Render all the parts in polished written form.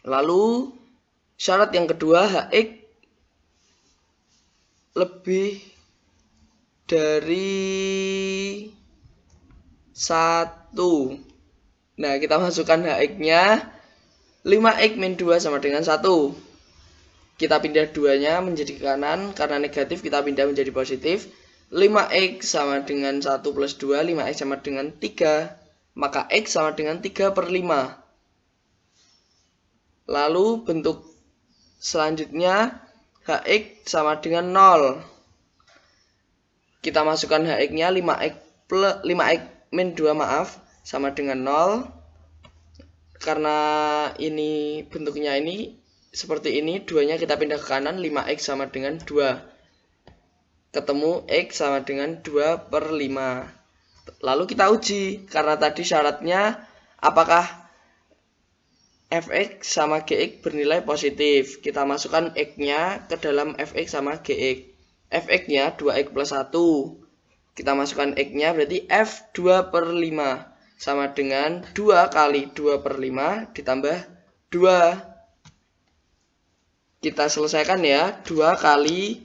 Lalu syarat yang kedua, Hx lebih dari 1. Nah, kita masukkan Hx-nya 5x min 2 sama dengan 1. Kita pindah 2-nya menjadi ke kanan, karena negatif kita pindah menjadi positif. 5x sama dengan 1 plus 2, 5x sama dengan 3. Maka x sama dengan 3 per 5. Lalu bentuk selanjutnya, Hx sama dengan 0. Kita masukkan Hx-nya 5x min 2 sama dengan 0. Karena ini bentuknya ini seperti ini, 2-nya kita pindah ke kanan, 5x sama dengan 2. Ketemu x sama dengan 2 per 5. Lalu kita uji, karena tadi syaratnya apakah fx sama gx bernilai positif. Kita masukkan x-nya ke dalam fx sama gx. Fx-nya 2x plus 1. Kita masukkan x-nya berarti f 2 per 5 sama dengan 2 kali 2 per 5 ditambah 2. Kita selesaikan ya, 2 kali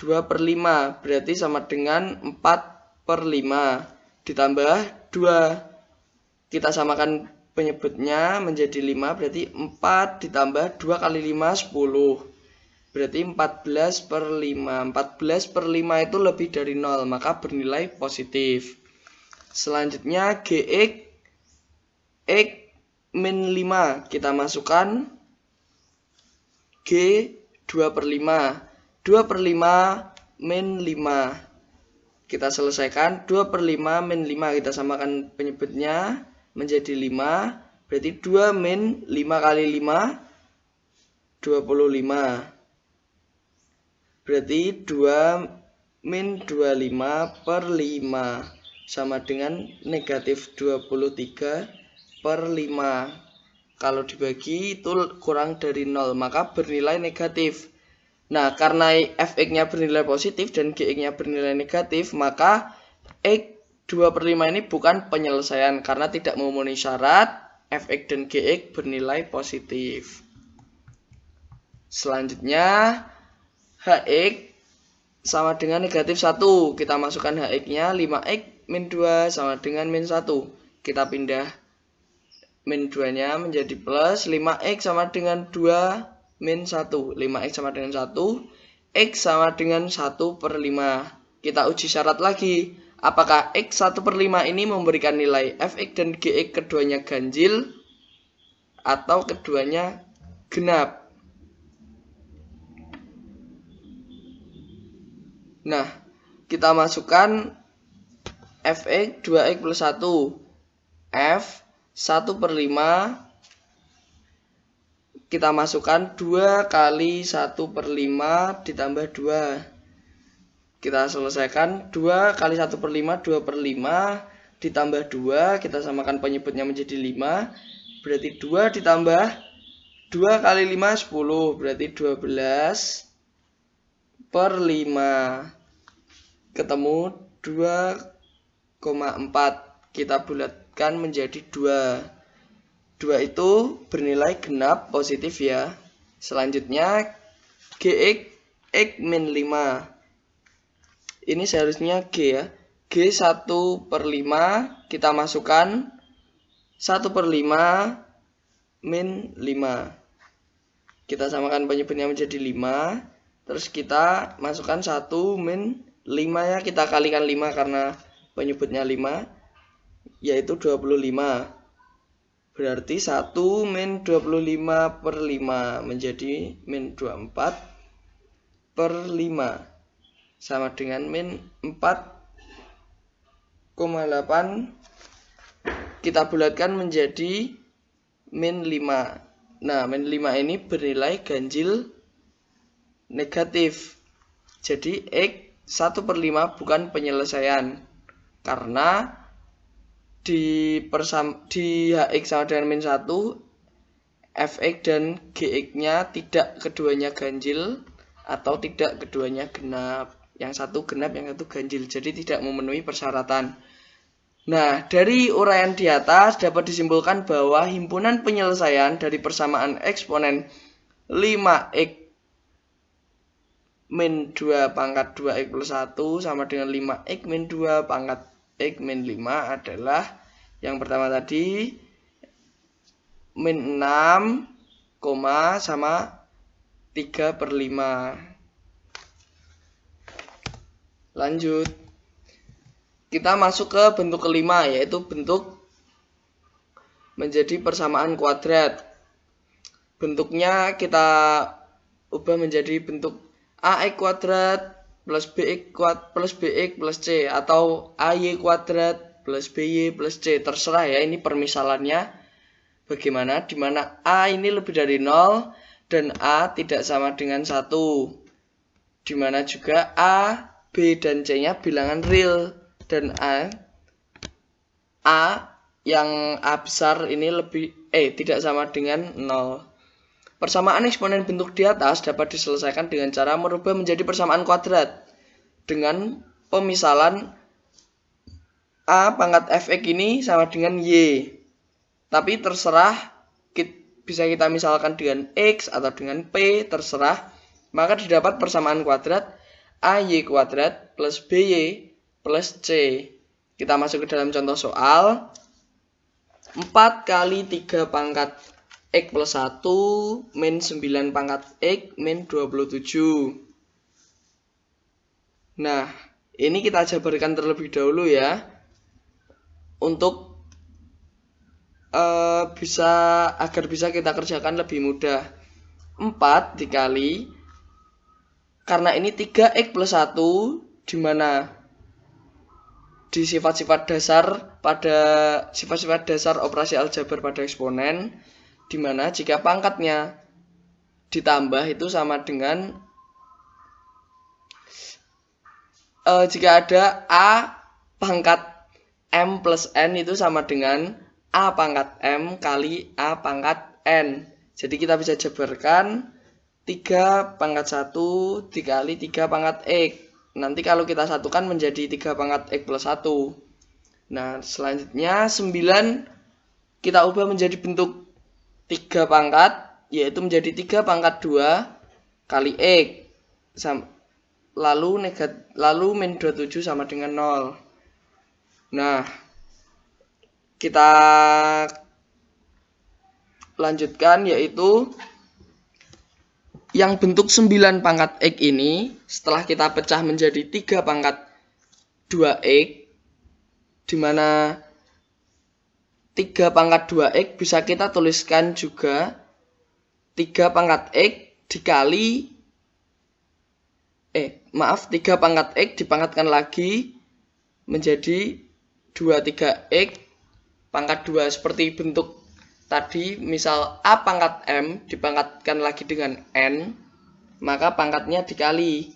2 per 5 berarti sama dengan 4 per 5 ditambah 2. Kita samakan penyebutnya menjadi 5, berarti 4 ditambah 2 kali 5, 10. Berarti 14 per 5. 14 per 5 itu lebih dari 0, maka bernilai positif. Selanjutnya gx x min 5. Kita masukkan g 2 per 5. 2 per 5 min 5. Kita selesaikan 2 per 5 min 5. Kita samakan penyebutnya menjadi 5. Berarti 2 min 5 kali 5, 25. Berarti 2 min 25 per 5 sama dengan negatif 23 per 5. Kalau dibagi itu kurang dari 0, maka bernilai negatif. Nah, karena fx-nya bernilai positif dan gx-nya bernilai negatif, maka x 2 per 5 ini bukan penyelesaian karena tidak memenuhi syarat fx dan gx bernilai positif. Selanjutnya Hx sama dengan negatif 1. Kita masukkan Hx-nya 5x min 2 sama dengan min 1. Kita pindah min 2-nya menjadi plus. 5x sama dengan 2 min 1. 5x sama dengan 1. X sama dengan 1 per 5. Kita uji syarat lagi. Apakah x 1 per 5 ini memberikan nilai fx dan gx keduanya ganjil atau keduanya genap? Nah, kita masukkan fx 2x plus 1. F 1 per 5. Kita masukkan 2 kali 1 per 5 ditambah 2. Kita selesaikan 2 kali 1 per 5, 2 per 5 ditambah 2. Kita samakan penyebutnya menjadi 5. Berarti 2 ditambah 2 kali 5, 10. Berarti 12 per 5. Ketemu 2,4. Kita bulatkan menjadi 2. 2 itu bernilai genap positif ya. Selanjutnya gx x min 5. Ini seharusnya g ya. G 1 per 5. Kita masukkan 1 per 5 min 5. Kita samakan penyebutnya menjadi 5. Terus kita masukkan 1 min 5 ya. Kita kalikan 5 karena penyebutnya 5. Yaitu 25. Berarti 1 min 25 per 5 menjadi min 24 per 5. Sama dengan min 4,8. Kita bulatkan menjadi min 5. Nah, min 5 ini bernilai ganjil negatif. Jadi x 1 per 5 bukan penyelesaian. Karena di Hx sama dengan min 1, fx dan gx-nya tidak keduanya ganjil atau tidak keduanya genap. Yang satu genap, yang satu ganjil. Jadi tidak memenuhi persyaratan. Nah, dari uraian di atas dapat disimpulkan bahwa himpunan penyelesaian dari persamaan eksponen 5x min 2 pangkat 2x plus 1 sama dengan 5x min 2 pangkat x min 5 adalah yang pertama tadi min 6, sama 3/5. Lanjut. Kita masuk ke bentuk kelima, yaitu bentuk menjadi persamaan kuadrat. Bentuknya kita ubah menjadi bentuk ax kuadrat plus bx plus c atau ay kuadrat plus by plus c. Terserah ya, ini permisalannya bagaimana, dimana a ini lebih dari 0 dan a tidak sama dengan 1, dimana juga a, b, dan c nya bilangan real, dan a yang a besar ini tidak sama dengan 0. Persamaan eksponen bentuk di atas dapat diselesaikan dengan cara merubah menjadi persamaan kuadrat dengan pemisalan a pangkat fx ini sama dengan y. Tapi terserah, bisa kita misalkan dengan x atau dengan p, terserah. Maka didapat persamaan kuadrat ay kuadrat plus by plus c. Kita masuk ke dalam contoh soal. 4 kali 3 pangkat x plus 1 min 9 pangkat x min 27. Nah, ini kita jabarkan terlebih dahulu ya, untuk agar bisa kita kerjakan lebih mudah. 4 dikali, karena ini 3x plus 1, dimana di sifat-sifat dasar operasi aljabar pada eksponen, dimana jika pangkatnya ditambah itu sama dengan jika ada a pangkat m plus n itu sama dengan a pangkat m kali a pangkat n. Jadi kita bisa jabarkan 3 pangkat 1 dikali 3 pangkat x. Nanti kalau kita satukan menjadi 3 pangkat x plus 1. Nah, selanjutnya 9 kita ubah menjadi bentuk 3 pangkat, yaitu menjadi 3 pangkat 2 kali x. Lalu min 27 sama dengan 0. Nah, kita lanjutkan, yaitu yang bentuk 9 pangkat x ini setelah kita pecah menjadi 3 pangkat 2x, dimana 3 pangkat 2x bisa kita tuliskan juga 3 pangkat x dikali 3 pangkat x dipangkatkan lagi menjadi 23x pangkat 2. Seperti bentuk tadi, misal a pangkat m dipangkatkan lagi dengan n, maka pangkatnya dikali.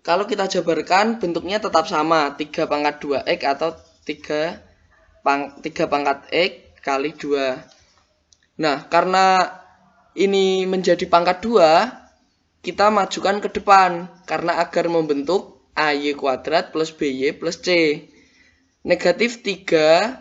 Kalau kita jabarkan, bentuknya tetap sama, 3 pangkat 2x atau 3 pangkat x kali 2. Nah, karena ini menjadi pangkat 2, kita majukan ke depan, karena agar membentuk ay kuadrat plus by plus c. Negatif 3x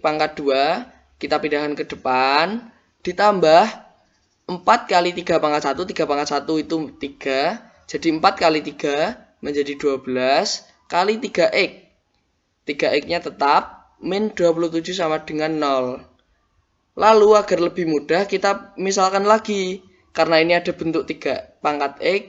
pangkat 2 kita pindahkan ke depan, ditambah 4 kali 3 pangkat 1, 3 pangkat 1 itu 3, jadi 4 kali 3 menjadi 12, kali 3x. 3x-nya tetap, min 27 sama dengan 0. Lalu agar lebih mudah kita misalkan lagi, karena ini ada bentuk 3 pangkat x,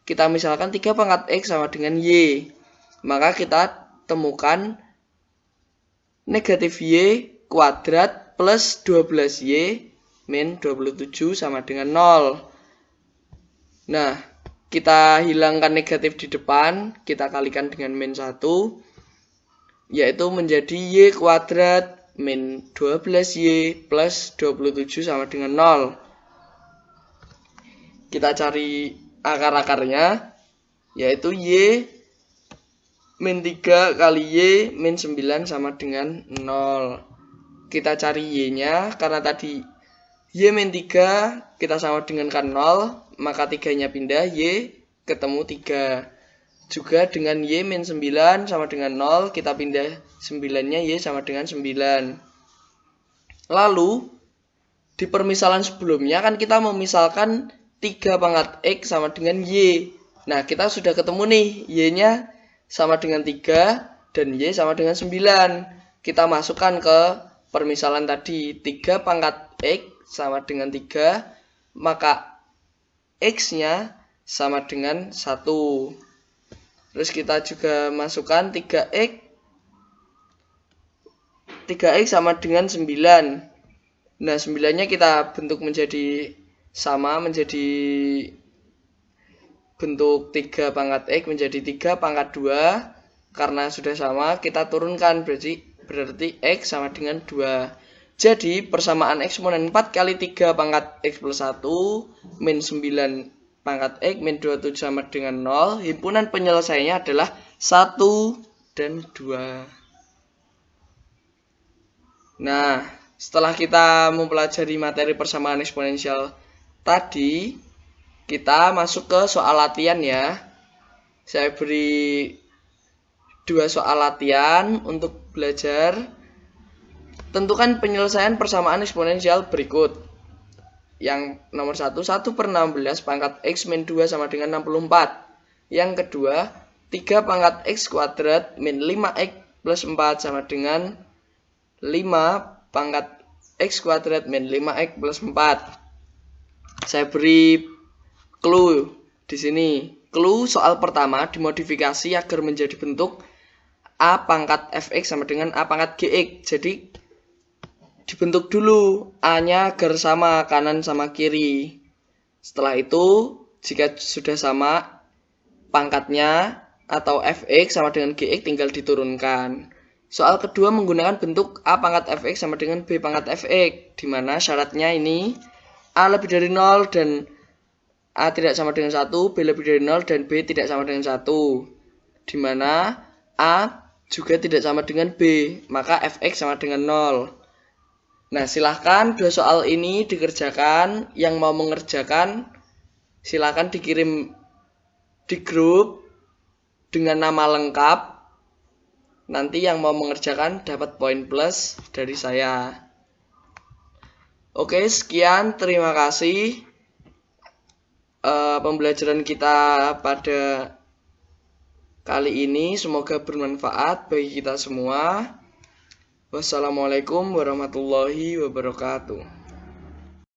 kita misalkan 3 pangkat x sama dengan y. Maka kita temukan negatif y kuadrat plus 12y min 27 sama dengan 0. Nah, kita hilangkan negatif di depan, kita kalikan dengan min 1, yaitu menjadi y kuadrat min 12y plus 27 sama dengan 0. Kita cari akar-akarnya, yaitu y min 3 kali y min 9 sama dengan 0. Kita cari y-nya, karena tadi y min 3 kita sama dengan kan 0, maka 3-nya pindah, y ketemu 3. juga dengan Y min 9 sama dengan 0, kita pindah 9-nya Y sama dengan 9. Lalu, di permisalan sebelumnya kan kita memisalkan 3 pangkat X sama dengan Y. Nah, kita sudah ketemu nih, Y-nya sama dengan 3 dan Y sama dengan 9. Kita masukkan ke permisalan tadi, 3 pangkat X sama dengan 3, maka X-nya sama dengan 1. Terus kita juga masukkan 3x sama dengan 9. Nah, 9-nya kita bentuk menjadi sama, menjadi bentuk 3 pangkat X menjadi 3 pangkat 2. Karena sudah sama, kita turunkan, berarti X sama dengan 2. Jadi, persamaan eksponen 4 kali 3 pangkat X plus 1 min 9 pangkat X min 27 sama dengan 0. Himpunan penyelesaiannya adalah 1 dan 2. Nah, setelah kita mempelajari materi persamaan eksponensial tadi, kita masuk ke soal latihan ya. Saya beri 2 soal latihan untuk belajar. Tentukan penyelesaian persamaan eksponensial berikut. Yang nomor 1, 1/16 pangkat X min 2 sama dengan 64. Yang kedua, 3 pangkat X kuadrat min 5X plus 4 sama dengan 5 pangkat X kuadrat min 5X plus 4. Saya beri clue di sini. Clue soal pertama dimodifikasi agar menjadi bentuk A pangkat Fx sama dengan A pangkat Gx. Jadi, dibentuk dulu A-nya agar sama kanan sama kiri. Setelah itu, jika sudah sama pangkatnya atau Fx sama dengan Gx tinggal diturunkan. Soal kedua menggunakan bentuk A pangkat Fx sama dengan B pangkat Fx, di mana syaratnya ini A lebih dari 0 dan A tidak sama dengan 1, B lebih dari 0 dan B tidak sama dengan 1. Di mana A juga tidak sama dengan B, maka Fx sama dengan 0. Nah, silahkan 2 soal ini dikerjakan. Yang mau mengerjakan, silahkan dikirim di grup dengan nama lengkap. Nanti yang mau mengerjakan dapat poin plus dari saya. Oke, sekian. Terima kasih. Pembelajaran kita pada kali ini semoga bermanfaat bagi kita semua. Wassalamualaikum warahmatullahi wabarakatuh.